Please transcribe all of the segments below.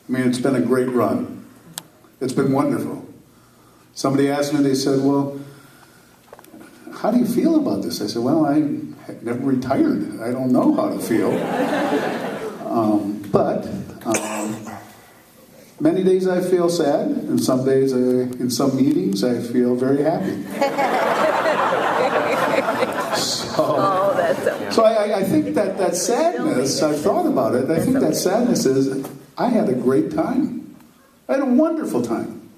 I mean, it's been a great run. It's been wonderful. Somebody asked me, they said, well, how do you feel about this? I said, well, I never retired. I don't know how to feel. But many days I feel sad, and some days, in some meetings, I feel very happy. So I think that sadness, I've thought about it, I think that sadness is, I had a great time. I had a wonderful time.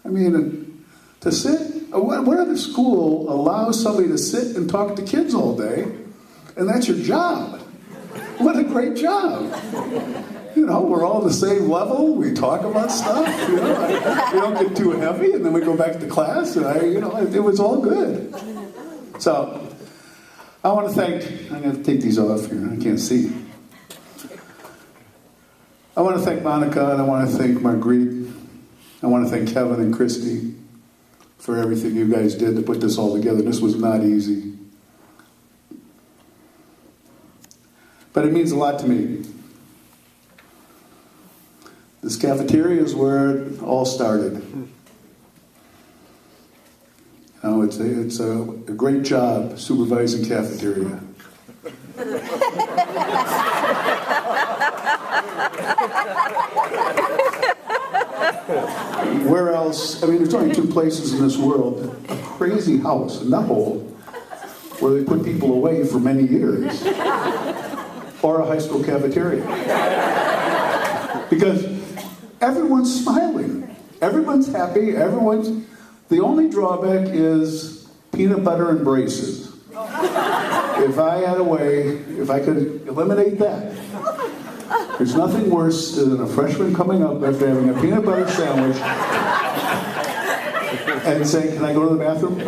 I mean, to sit, what other school allows somebody to sit and talk to kids all day, and that's your job? What a great job. You know, we're all on the same level, we talk about stuff, you know, we don't get too heavy, and then we go back to class, and it was all good. So, I want to thank, I'm going to take these off here, I can't see. I want to thank Monica, and I want to thank Marguerite. I want to thank Kevin and Christy for everything you guys did to put this all together. This was not easy. But it means a lot to me. This cafeteria is where it all started. You know, it's a great job supervising cafeteria. Where else? I mean, there's only two places in this world, a crazy house, a nut hole, where they put people away for many years, or a high school cafeteria. Because everyone's smiling, everyone's happy, the only drawback is peanut butter and braces. If I had a way, if I could eliminate that, there's nothing worse than a freshman coming up after having a peanut butter sandwich and saying, can I go to the bathroom?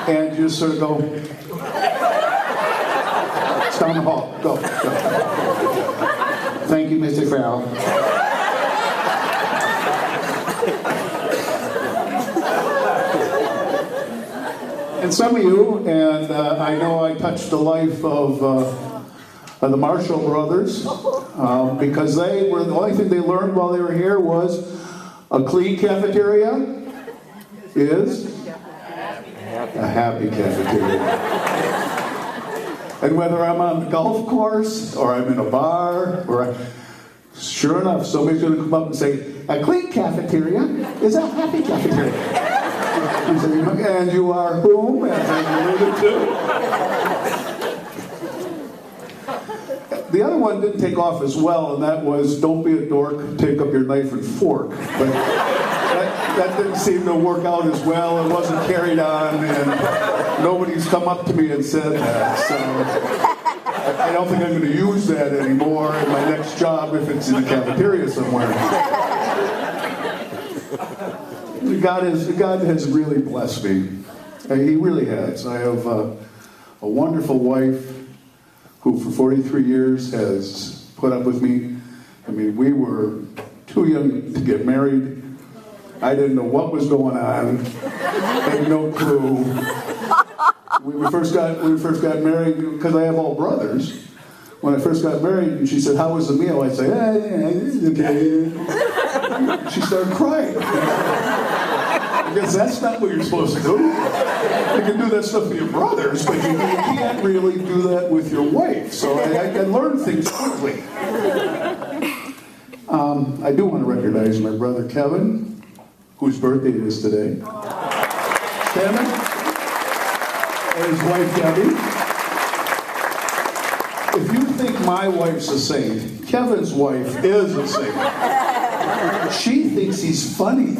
And you just sort of go, it's down the hall, go. Thank you, Mr. Farrell. And some of you, and I know I touched the life of the Marshall brothers, because the only thing they learned while they were here was a clean cafeteria is a happy cafeteria. And whether I'm on the golf course, or I'm in a bar, sure enough, somebody's going to come up and say, a clean cafeteria is a happy cafeteria. And you are whom? As I alluded to. The other one didn't take off as well, and that was, don't be a dork, take up your knife and fork. But that didn't seem to work out as well. It wasn't carried on, and nobody's come up to me and said that. So I don't think I'm going to use that anymore in my next job if it's in the cafeteria somewhere. God has really blessed me. He really has. I have a wonderful wife who for 43 years has put up with me. I mean, we were too young to get married. I didn't know what was going on. Had no clue. When we first got married, because I have all brothers, when I first got married, and she said, how was the meal? I'd say, okay. She started crying. I guess that's not what you're supposed to do. You can do that stuff with your brothers, but you can't really do that with your wife. So I learned things quickly. I do want to recognize my brother Kevin, whose birthday it is today. Kevin, and his wife Debbie. If you think my wife's a saint, Kevin's wife is a saint. She thinks he's funny.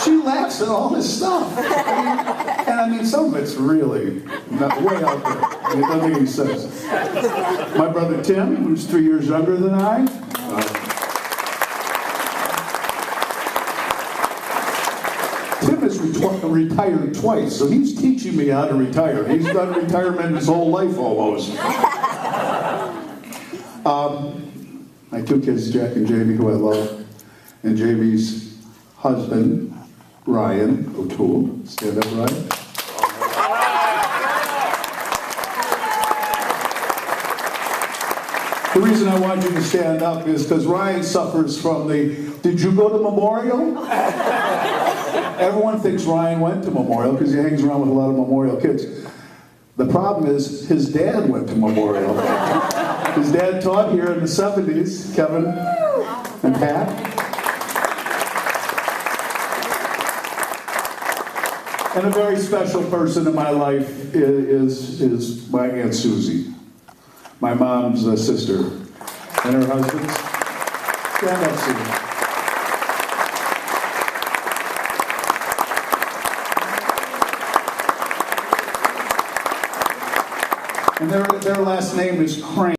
She laughs at all his stuff. I mean, some of it's really not way out there. It doesn't make any sense. My brother Tim, who's 3 years younger than I. Tim is retired twice, so he's teaching me how to retire. He's done retirement his whole life almost. My two kids, Jack and Jamie, who I love, and Jamie's husband, Ryan O'Toole. Stand up, Ryan. The reason I want you to stand up is because Ryan suffers from the, did you go to Memorial? Everyone thinks Ryan went to Memorial because he hangs around with a lot of Memorial kids. The problem is his dad went to Memorial. His dad taught here in the 70s, Kevin and Pat. And a very special person in my life is my Aunt Susie, my mom's sister, and her husband. Stand up, Susie. And their last name is Crane.